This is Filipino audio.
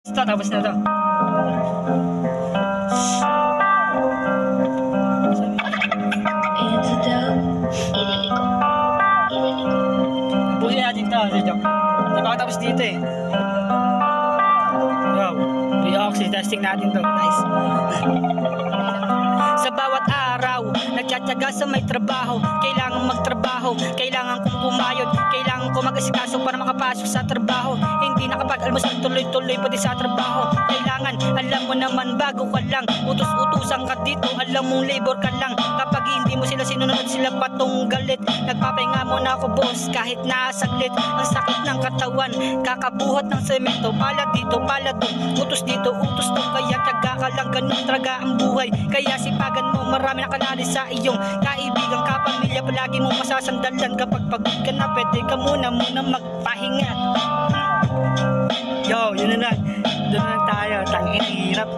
Ito, tapos na to. Pusin natin ito, joke. Hindi pa ako tapos dito eh. Wow, pre-oxy testing natin to, guys. Sa bawat araw, nagtsatsaga sa may trabaho. Kailangan magtrabaho, kailangan kong pumayod, kailangan ko mag-asikaso para makapasok sa trabaho. Hindi nakapag-almusal, tuloy-tuloy pati sa trabaho. Kailangan, alam mo naman, bago ka lang, utos-utusan ka dito, alam mong labor ka lang. Kapag hindi mo sila sinunod, sila patong galit. Nagpapahinga mo na ako, boss, kahit nasaglit. Ang sakit ng katawan, kakabuhat ng semento. Pala dito, pala doon, utos dito, utos doon. Kaya tyaga ka lang, ganun talaga ang buhay. Kaya sipagan mo, marami nakalali sa iyong kaibigan, kapamilya. Palagi mo masasandalan kapag pagod ka na, pwede ka muna magpahinga. Yo, yun na lang. Doon na lang tayo, tanging hirap.